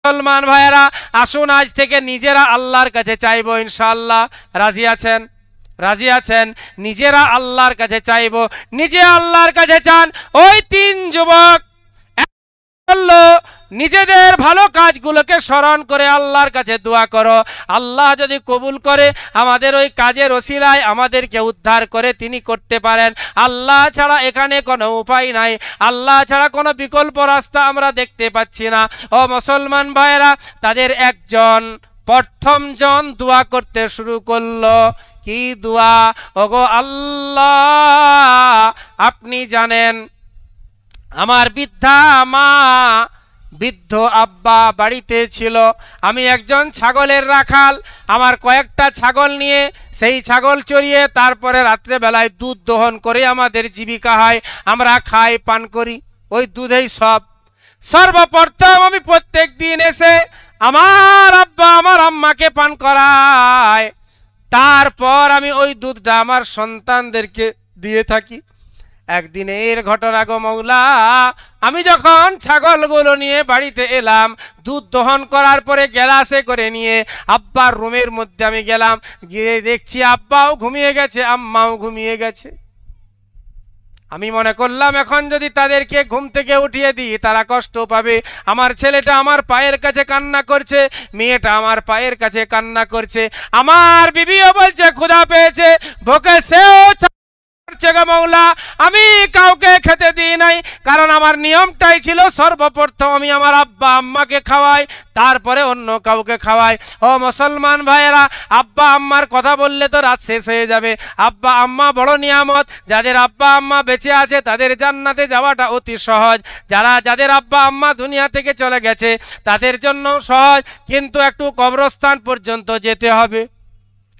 মুসলমান ভাইয়েরা, আসুন আজ থেকে নিজেরা আল্লাহর কাছে চাইবো ইনশাআল্লাহ। রাজি আছেন? রাজি আছেন? নিজেরা আল্লাহর কাছে চাইবো। নিজে আল্লাহর কাছে চান। ওই তিন যুবক বললো, নিজেদের ভালো কাজগুলোকে স্মরণ করে আল্লাহর কাছে দোয়া করো। আল্লাহ যদি কবুল করে আমাদের ওই কাজের ওসিলায় আমাদেরকে উদ্ধার করে তিনি করতে পারেন। আল্লাহ ছাড়া এখানে কোনো উপায় নাই, আল্লাহ ছাড়া কোনো বিকল্প রাস্তা আমরা দেখতে পাচ্ছি না। ও মুসলমান ভাইয়েরা, তাদের একজন প্রথম জন দোয়া করতে শুরু করলো। কি দোয়া? ওগো আল্লাহ, আপনি জানেন আমার বৃদ্ধা মা, বৃদ্ধ আব্বা বাড়িতে ছিল। আমি একজন ছাগলের রাখাল। আমার কয়েকটা ছাগল নিয়ে সেই ছাগল চড়িয়ে তারপরে রাত্রেবেলায় দুধ দহন করে আমাদের জীবিকা হয়। আমরা খাই, পান করি, ওই দুধেই সব। সর্বপ্রথম আমি প্রত্যেক দিন এসে আমার আব্বা আমার আম্মাকে পান করায়, তারপর আমি ওই দুধটা আমার সন্তানদেরকে দিয়ে থাকি। একদিনের ঘটনা গো মৌলা, আমি যখন ছাগলগুলো নিয়ে বাড়িতে এলাম, দুধ দহন করার পরে গ্লাসে করে নিয়ে আব্বার রুমের মধ্যে আমি গেলাম। গিয়ে দেখছি আব্বাও ঘুমিয়ে গেছে, আম্মাও ঘুমিয়ে গেছে। আমি মনে করলাম এখন যদি তাদেরকে ঘুম থেকে উঠিয়ে দিই তারা কষ্ট পাবে। আমার ছেলেটা আমার পায়ের কাছে কান্না করছে, মেয়েটা আমার পায়ের কাছে কান্না করছে, আমার বিবিও বলছে ক্ষুধা পেয়েছে, ভোকে সেও মৌলা। আমি কাউকে খেতে দিই নাই, কারণ আমার নিয়মটাই ছিল সর্বপ্রথম আমি আমার আব্বা আম্মাকে খাওয়াই, তারপরে অন্য কাউকে খাওয়াই। ও মুসলমান ভাইয়েরা, আব্বা আম্মার কথা বললে তো রাত শেষ হয়ে যাবে। আব্বা আম্মা বড় নিয়ামত। যাদের আব্বা আম্মা বেঁচে আছে তাদের জান্নাতে যাওয়াটা অতি সহজ। যাদের আব্বা আম্মা দুনিয়া থেকে চলে গেছে তাদের জন্য সহজ, কিন্তু একটু কবরস্থান পর্যন্ত যেতে হবে।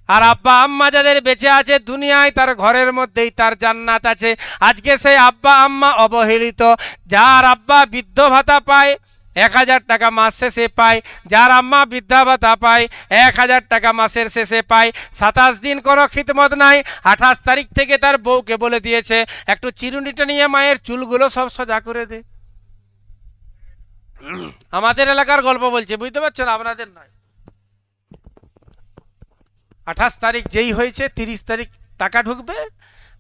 আর আব্বা আম্মা যাদের বেঁচে আছে দুনিয়ায়, তার ঘরের মধ্যেই তার জান্নাত আছে। আজকে সেই আব্বা আম্মা অবহেলিত। যার আব্বা বৃদ্ধ ভাতা পায় 1000 টাকা মাস শেষে পায়, যার আম্মা বৃদ্ধা ভাতা পায় 1000 টাকা মাসের শেষে পায়। 27 দিন কোনো খিদমত নাই। 28 তারিখ থেকে তার বউকে বলে দিয়েছে একটু চিরুনিটা নিয়ে মায়ের চুলগুলো সব সোজা করে দে। আমাদের এলাকার গল্প বলছে, বুঝতে পারছেন, আপনাদের নয়। 28 তারিখ যেই হয়েছে 30 তারিখ টাকা ঢুকবে।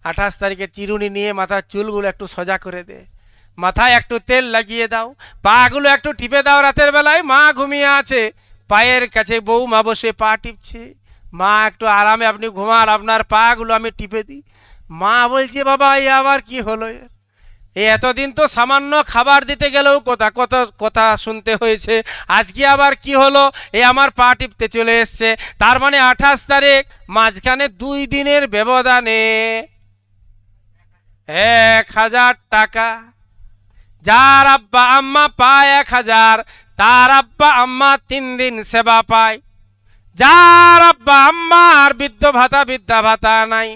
28 তারিখে চিরুনি নিয়ে মাথার চুলগুলো একটু সোজা করে দে, মাথায় একটু তেল লাগিয়ে দাও, পাগুলো একটু টিপে দাও। রাতের বেলায় মা ঘুমিয়ে আছে, পায়ের কাছে বউ মা বসে পা টিপছে। মা একটু আরামে আপনি ঘুমান, আপনার পাগুলো আমি টিপে দিই। মা বলছে বাবা এই আবার কি হলো? এতদিন তো সামান্য খাবার দিতে গেলেও কথা শুনতে হয়েছে, আজকে আবার কি হলো? আমার পা টিপতে চলে এসছে। তার মানে 28 তারিখ, মাঝখানে 2 দিনের ব্যবধানে 1000 টাকা। যার আব্বা আম্মা পায় 1000, তার আব্বা আম্মা 3 দিন সেবা পায়। যার আব্বা আম্মার বৃদ্ধা ভাতা নাই,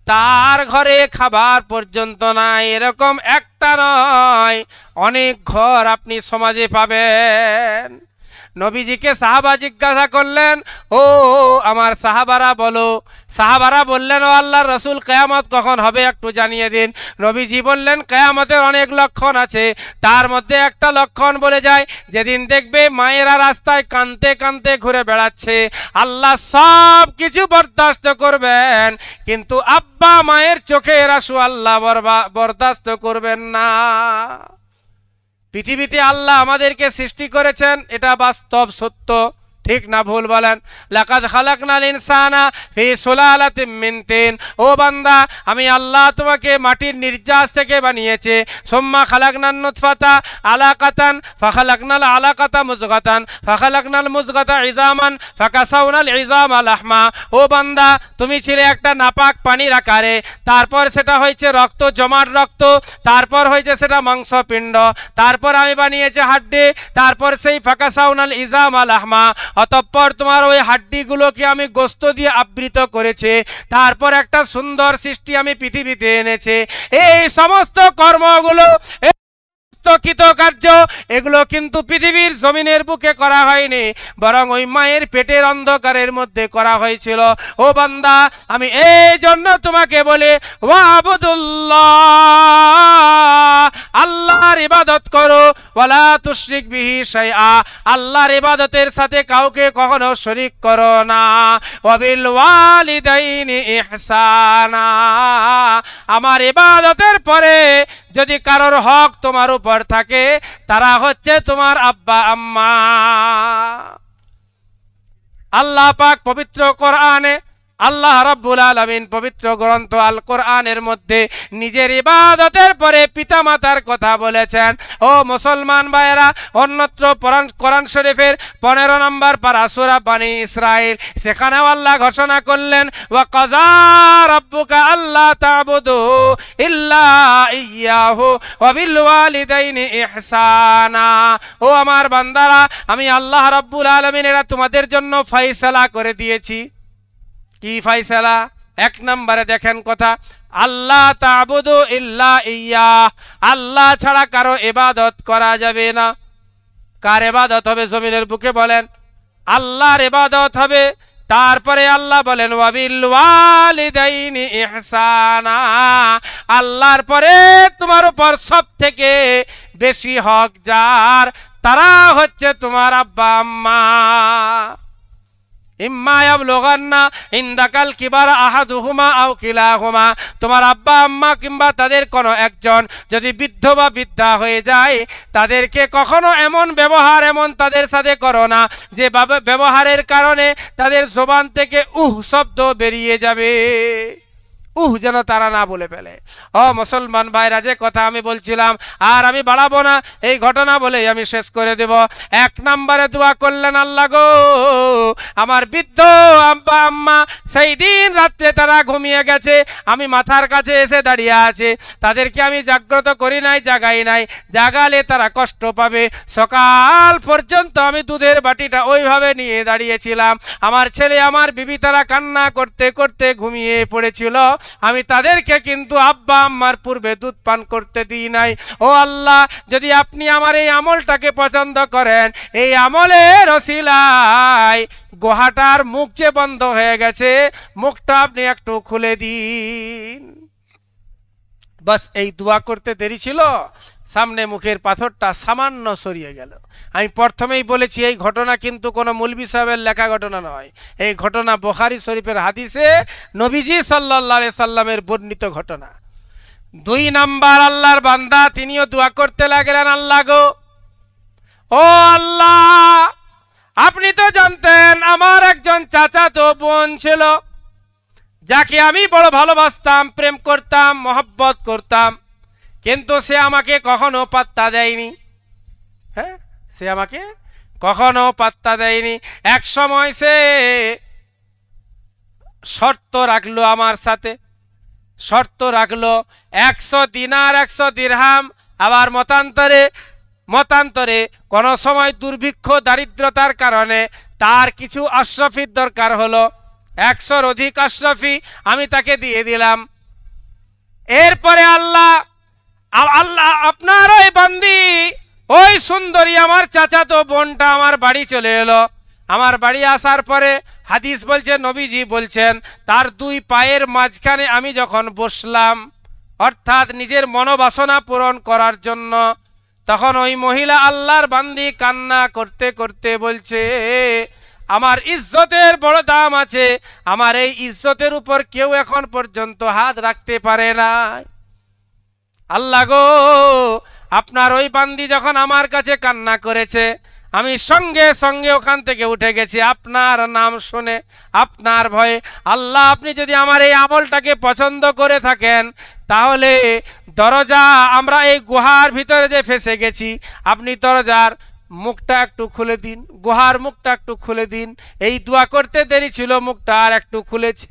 তার ঘরে খাবার পর্যন্ত নাই। এরকম একটা নয়, অনেক ঘর আপনি সমাজে পাবেন। নবীজিকে সাহাবা জিজ্ঞাসা করলেন, ও আমার সাহাবারা বলো। সাহাবারা বললেন, ও আল্লাহর রাসূল কিয়ামত কখন হবে একটু জানিয়ে দিন। নবীজি বললেন, কিয়ামতের অনেক লক্ষণ আছে, তার মধ্যে একটা লক্ষণ বলে যায় যেদিন দেখবে মায়েরা রাস্তায় কাঁদতে কাঁদতে ঘুরে বেড়াচ্ছে। আল্লাহ সব কিছু বরদাস্ত করবেন, কিন্তু আব্বা মায়ের চোখের আঁসু আল্লাহ বরদাস্ত করবেন না। পৃথিবীতে আল্লাহ আমাদেরকে সৃষ্টি করেছেন, এটা বাস্তব সত্য, ঠিক না ভুল বলেন? লাকাদ খালাকনাল ইনসানা ফি সুলালাতিন মিন তিন। ও বান্দা, আমি আল্লাহ তোমাকে মাটির নির্যাস থেকে বানিয়েছে। সুম্মা খালাকনান নুতফাতা আলাকাতান ফাখালাকনাল আলাকাতা মুযগাতান ফাখালাকনাল মুযগাতা ইযামান ফাকাসাউনাল ইযামা লাহমা। ও বান্দা, তুমি ছিলে একটা নাপাক পানির আকারে, তারপর সেটা হয়েছে রক্ত, জমাট রক্ত, তারপর হয়েছে সেটা মাংসপিণ্ড, তারপর আমি বানিয়েছি হাড্ডি, তারপর সেই ফাকাসাউনাল ইযামা লাহমা, অতঃপর তোমার ওই হাড্ডিগুলোকে আমি গোস্ত দিয়ে আবৃত করেছি, তারপর একটা সুন্দর সৃষ্টি আমি পৃথিবীতে এনেছি। এই সমস্ত কর্মগুলো সমস্ত কৃতকার্য এগুলো কিন্তু পৃথিবীর জমিনের বুকে করা হয়নি, বরং ওই মায়ের পেটের অন্ধকারের মধ্যে করা হয়েছিল। ও বান্দা, আমি এই জন্য তোমাকে বলি ওয়াবুদুল্লাহ, আল্লাহর ইবাদত করো, ওয়ালা তুশরিক বিহি শাইআ, আল্লাহর ইবাদতের সাথে কাউকে কখনো শরীক করো না। ওয়াবিল ওয়ালিদাইনি ইহসানা, আমার ইবাদতের পরে যদি কারোর হক তোমার উপর থাকে তারা হচ্ছে তোমার আব্বা আম্মা। আল্লাহ পাক পবিত্র কোরআনে, আল্লাহ রাব্বুল আলামিন পবিত্র গ্রন্থ আল কোরআনের মধ্যে নিজের ইবাদতের পরে পিতামাতার কথা বলেছেন। ও মুসলমান ভাইয়েরা, অন্যত্র কোরআন শরীফের 15 নম্বর পারা সূরা বনী ইসরাইল, সেখানেও আল্লাহ ঘোষণা করলেন ওয়া কাযা রাব্বুকা আল্লা তা'বুদু ইল্লা ইয়্যাহু ওয়া বিল ওয়ালিদাইনি ইহসানা। ও আমার বান্দারা, আমি আল্লাহ রাব্বুল আলামিন এরা তোমাদের জন্য ফয়সালা করে দিয়েছি। কি ফয়সালা? 1 নম্বরে দেখেন কথা, আল্লাহ তা'বুদু ইল্লা ইয়্যাহ, আল্লাহ ছাড়া কারো ইবাদত করা যাবে না। কার ইবাদত হবে জমিনের বুকে বলেন? আল্লাহর ইবাদত হবে। তারপরে আল্লাহ বলেন ওয়াবিল ওয়ালিদাইনি ইহসানা, আল্লাহর পরে তোমার উপর সবথেকে বেশি হক যার, তারা হচ্ছে তোমার আব্বা আম্মা। ইম্মা ইয়াবলুগান্না ইনদাকাল কিবারা আহাদুহুমা আও কিলাহুমা, তোমার আব্বা আম্মা কিংবা তাদের কোনো একজন যদি বৃদ্ধ বা বৃদ্ধা হয়ে যায়, তাদেরকে কখনো এমন ব্যবহার এমন তাদের সাথে করো না যে ব্যবহারের কারণে তাদের জবান থেকে শব্দ বেরিয়ে যাবে, যেন তারা না বলে ফেলে। ও মুসলমান ভাইরা, যে কথা আমি বলছিলাম আর আমি বাড়াবো না, এই ঘটনা বলেই আমি শেষ করে দেব। 1 নম্বরে দোয়া করলেন, আল্লাহ গো, আমার বৃদ্ধ আব্বা আম্মা সেই দিন রাত্রে তারা ঘুমিয়ে গেছে, আমি মাথার কাছে এসে দাঁড়িয়ে আছে, তাদেরকে আমি জাগ্রত করি নাই, জাগাই নাই, জাগালে তারা কষ্ট পাবে। সকাল পর্যন্ত আমি দুধের বাটিটা ওইভাবে নিয়ে দাঁড়িয়েছিলাম, আমার ছেলে আমার বিবি তারা কান্না করতে করতে ঘুমিয়ে পড়েছিল, আমি তাদেরকে কিন্তু আব্বা আম্মার পূর্বে দুধ পান করতে দিই নাই। ও আল্লাহ, যদি আপনি আমার এই আমলটাকে পছন্দ করেন, এই আমলের ওসিলায় গোহাটার মুখ যে বন্ধ হয়ে গেছে, মুখটা আপনি একটু খুলে দিন। বাস এই দোয়া করতে দেরি ছিল, সামনে মুখের পাথরটা সামান্য সরিয়ে গেল। আমি প্রথমেই বলেছি এই ঘটনা কিন্তু কোনো মৌলভী সাহেবের লেখা ঘটনা নয়, এই ঘটনা বুখারী শরীফের হাদিসে নবীজি সাল্লাল্লাহু আলাইহি সাল্লামের বর্ণিত ঘটনা। 2 নাম্বার, আল্লাহর বান্দা তিনিও দোয়া করতে লাগলেন, আল্লাহ গো, ও আল্লাহ, আপনি তো জানতেন আমার একজন চাচাতো বোন ছিল, যাকে আমি বড় ভালোবাসতাম, প্রেম করতাম, মহব্বত করতাম, কিন্তু সে আমাকে কখনো পাত্তা দেয়নি। হ্যাঁ, সে আমাকে কখনো পাত্তা দেয়নি। এক সময় সে শর্ত রাখলো আমার সাথে, শর্ত রাখলো 100 দিনার 100 দিরহাম, আবার মতান্তরে কোনো সময় দুর্ভিক্ষ দারিদ্রতার কারণে তার কিছু আশরাফির দরকার হলো, 100-র অধিক আশরাফি আমি তাকে দিয়ে দিলাম। এরপরে আল্লাহ আপনার ওই বান্দি, ওই সুন্দরী আমার চাচাতো বোনটা আমার বাড়ি চলে এলো। আমার বাড়ি আসার পরে হাদিস বলছে, নবীজি বলছেন, তার 2 পায়ের মাঝখানে আমি যখন বসলাম, অর্থাৎ নিজের মনোবাসনা পূরণ করার জন্য, তখন ওই মহিলা আল্লাহর বান্দি কান্না করতে করতে বলছে, আমার ইজ্জতের বড় দাম আছে, আমার এই ইজ্জতের উপর কেউ এখন পর্যন্ত হাত রাখতে পারে না। আল্লাহ গো, আপনার ওই বান্দি যখন আমার কাছে কান্না করেছে, আমি সঙ্গে সঙ্গে ওখান থেকে উঠে গেছি আপনার নাম শুনে, আপনার ভয়ে। আল্লাহ, আপনি যদি আমার এই আমলটাকে পছন্দ করে থাকেন, তাহলে দরজা, আমরা এই গুহার ভিতরে যে ফেসে গেছি, আপনি দরজার মুখটা একটু খুলে দিন, গুহার মুখটা একটু খুলে দিন। এই দোয়া করতে দেরি ছিল, মুখটা আর একটু খুলেছে,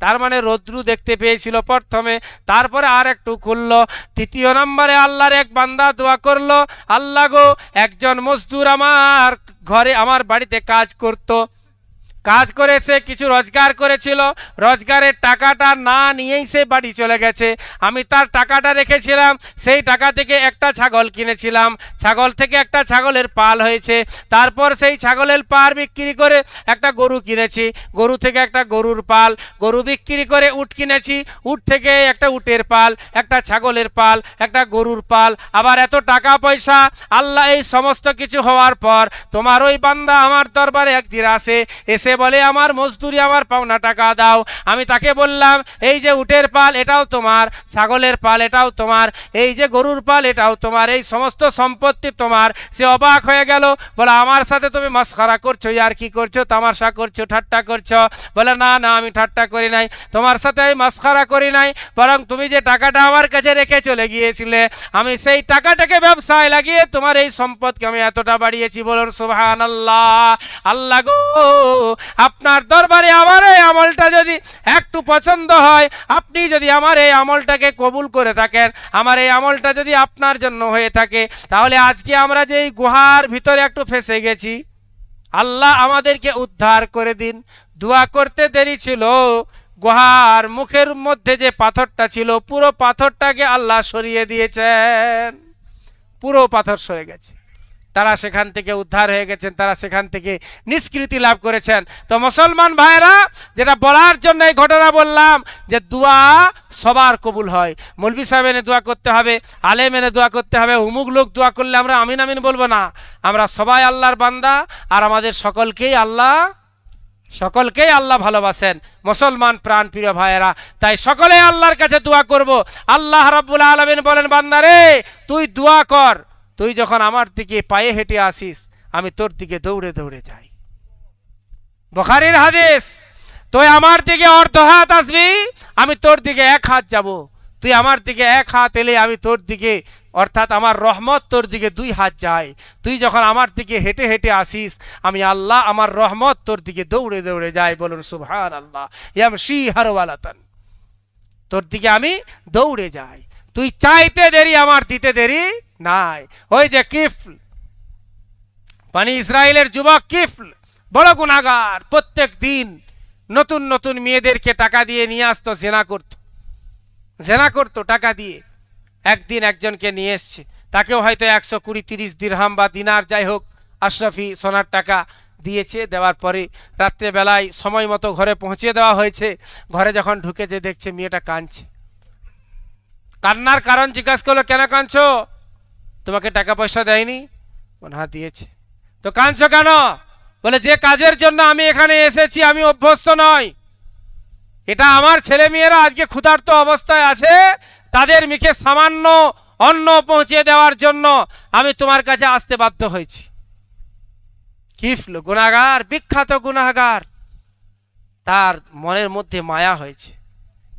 তার মানে রৌদ্রু দেখতে পেয়েছিল প্রথমে, তারপরে আর একটু খুললো। 3 নম্বরে আল্লাহর এক বান্দা দোয়া করলো, আল্লাহ গো, একজন মজদুর আমার ঘরে আমার বাড়িতে কাজ করত, কাজ করেছে, কিছু রোজগার করেছিল, রোজগারের টাকাটা না নিয়েই সে বাড়ি চলে গেছে। আমি তার টাকাটা রেখেছিলাম, সেই টাকা থেকে একটা ছাগল কিনেছিলাম, ছাগল থেকে একটা ছাগলের পাল হয়েছে, তারপর সেই ছাগলের পাল বিক্রি করে একটা গরু কিনেছি, গরু থেকে একটা গরুর পাল, গরু বিক্রি করে উট কিনেছি, উট থেকে একটা উটের পাল, একটা ছাগলের পাল, একটা গরুর পাল। আবার এত টাকা পয়সা, আল্লাহ এই সমস্ত কিছু হওয়ার পর তোমার ওই বান্দা আমার দরবারে একদিন আসে, এসে বলে আমার মজদুরি, আমার পাওনা টাকা দাও। আমি তাকে বললাম এই যে উটের পাল এটাও তোমার, ছাগলের পাল এটাও তোমার, এই যে গরুর পাল এটাও তোমার, এই সমস্ত সম্পত্তি তোমার। সে অবাক হয়ে গেল, বলে আমার সাথে তুমি মাসখারা করছো, আর কি করছো, তামাশা করছো, ঠাট্টা করছো? বলে না না, আমি ঠাট্টা করি নাই, তোমার সাথে আমি মাসখারা করি নাই, বরং তুমি যে টাকাটা আমার কাছে রেখে চলে গিয়েছিলে, আমি সেই টাকাটাকে ব্যবসায় লাগিয়ে তোমার এই সম্পদকে আমি এতটা বাড়িয়েছি। বলুন সুবহানাল্লাহ। আল্লাহ গো, আপনার দরবারে আমার এই আমলটা যদি একটু পছন্দ হয়, আপনি যদি আমার এই আমলটাকে কবুল করে থাকেন, আমার এই আমলটা যদি আপনার জন্য হয়ে থাকে, তাহলে আজকে আমরা যে এই গুহার ভিতরে একটু ফেঁসে গেছি, আল্লাহ আমাদেরকে উদ্ধার করে দিন। দোয়া করতে দেরি ছিল, গুহার মুখের মধ্যে যে পাথরটা ছিল, পুরো পাথরটাকে আল্লাহ সরিয়ে দিয়েছেন, পুরো পাথর সরে গেছে, তারা সেখান থেকে উদ্ধার হয়ে গেছেন, তারা সেখান থেকে নিষ্কৃতি লাভ করেছেন। তো মুসলমান ভাইরা, যেটা বলার জন্য এই ঘটনা বললাম, যে দোয়া সবার কবুল হয়। মৌলভী সাহেব এনে দোয়া করতে হবে, আলেম এনে দোয়া করতে হবে, অমুক লোক দোয়া করলে আমরা আমিন আমিন বলবো না। আমরা সবাই আল্লাহর বান্দা, আর আমাদের সকলকেই আল্লাহ ভালোবাসেন, মুসলমান প্রাণ প্রিয় ভাইয়েরা। তাই সকলে আল্লাহর কাছে দোয়া করব। আল্লাহ রাব্বুল আলামিন বলেন, বান্দারে তুই দোয়া কর, তুই যখন আমার দিকে পায়ে হেঁটে আসিস, আমি তোর দিকে দৌড়ে দৌড়ে যাই। বুখারীর হাদিস, তুই আমার দিকে অর্ধ হাত আসবি, আমি তোর দিকে এক হাত যাব, তুই আমার দিকে এক হাত এলে আমি তোর দিকে, অর্থাৎ আমার রহমত তোর দিকে দুই হাত যায়। তুই যখন আমার দিকে হেঁটে হেঁটে আসিস, আমি আল্লাহ আমার রহমত তোর দিকে দৌড়ে দৌড়ে যাই। বলুন সুবহানাল্লাহ। ইয়ামশি হারওয়ালাতান, তোর দিকে আমি দৌড়ে যাই, তুই চাইতে দেরি, আমার দিতে দেরি নাই। ওই যে কিফল, বনি ইসরাইলের যুবক কিফল, বড় গুনাহগার, প্রত্যেক দিন নতুন নতুন মেয়েদেরকে টাকা দিয়ে নিয়ে আসতো, জেনা করতো টাকা দিয়ে। একদিন একজনকে নিয়ে এসছে, তাকেও হয়তো 120-30 দিরহাম বা দিনার, যাই হোক আশরাফি সোনার টাকা দিয়েছে। দেওয়ার পরে রাত্রেবেলায় সময় মতো ঘরে পৌঁছে দেওয়া হয়েছে। ঘরে যখন ঢুকেছে, দেখছে মেয়েটা কাঁদছে। কান্নার কারণ জিজ্ঞাসা করলো, কেন কাঁদছো? তোমাকে টাকা পয়সা দেয়নি? হ্যাঁ দিয়েছে। তো কাঁদছো কেন? বলে যে কাজের জন্য আমি এখানে এসেছি আমি অভ্যস্ত নই, এটা আমার ছেলে মেয়েরা আজকে ক্ষুধার্ত অবস্থায় আছে, তাদের মুখে সামান্য অন্ন পৌঁছে দেওয়ার জন্য আমি তোমার কাছে আসতে বাধ্য হয়েছি। কিফল গুনাহগার, বিখ্যাত গুনাহগার, তার মনের মধ্যে মায়া হয়েছে।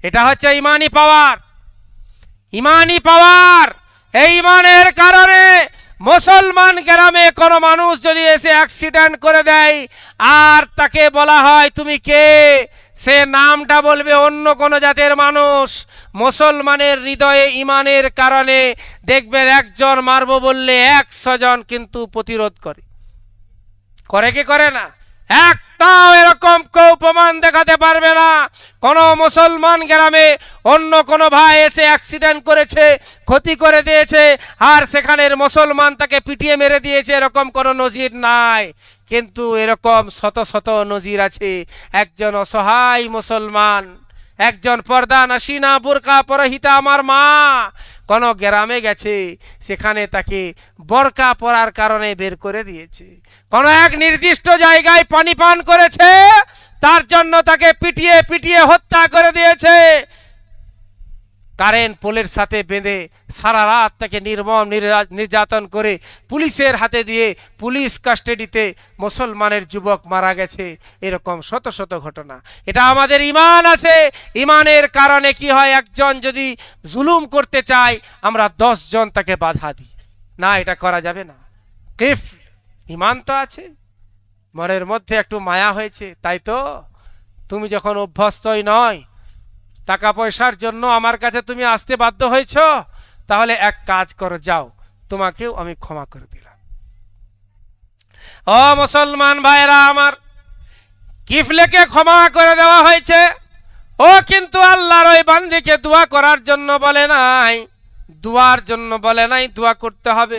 এটা হচ্ছে ইমানি পাওয়ার, ইমানি পাওয়ার। এই ইমানের কারণে মুসলমান গ্রামে কোনো মানুষ যদি এসে অ্যাক্সিডেন্ট করে দেয়, আর তাকে বলা হয় তুমি কে, সে নামটা বলবে অন্য কোনো জাতের মানুষ। মুসলমানের হৃদয়ে ইমানের কারণে দেখবেন একজন মারবো বললে 100 জন কিন্তু প্রতিরোধ করে কি করে না? একটাও এরকম কেউ প্রমাণ দেখাতে পারবে না কোন মুসলমান গ্রামে অন্য কোনো ভাই এসে অ্যাক্সিডেন্ট করেছে, ক্ষতি করে দিয়েছে, আর সেখানের মুসলমান তাকে পিটিয়ে মেরে দিয়েছে, এরকম কোনো নজির নাই। কিন্তু এরকম শত শত নজির আছে। একজন অসহায় মুসলমান, একজন পর্দা নশিনা বুরকা পরহিতা আমার মা কোন গ্রামে গেছে, সেখানে তাকে বোরকা পরার কারণে বের করে দিয়েছে। কোন এক নির্দিষ্ট জায়গায় পানি পান করেছে, তার জন্য তাকে পিটিয়ে পিটিয়ে হত্যা করে দিয়েছে। কারেন্ট পোলের সাথে বেঁধে সারা রাত তাকে নির্মম নির্যাতন করে পুলিশের হাতে দিয়ে পুলিশ কাস্টাডিতে মুসলমানের যুবক মারা গেছে। এরকম শত শত ঘটনা। এটা আমাদের ইমান আছে। ইমানের কারণে কি হয়, একজন যদি জুলুম করতে চায় আমরা 10 জন তাকে বাধা দিই, না এটা করা যাবে না। কিফ ইমান তো আছে, মনের মধ্যে একটু মায়া হয়েছে, তাই তো তুমি যখন অভ্যস্তই নয়, টাকা পয়সার জন্য আমার কাছে তুমি আসতে বাধ্য হয়েছ, তাহলে এক কাজ করো, যাও, তোমাকেও আমি ক্ষমা করে দিলাম। ও মুসলমান ভাইরা আমার, গিফলেকে ক্ষমা করে দেওয়া হয়েছে। ও কিন্তু আল্লাহর ওই বান্দিকে দোয়া করার জন্য বলে নাই, দোয়ার জন্য বলে নাই, দোয়া করতে হবে।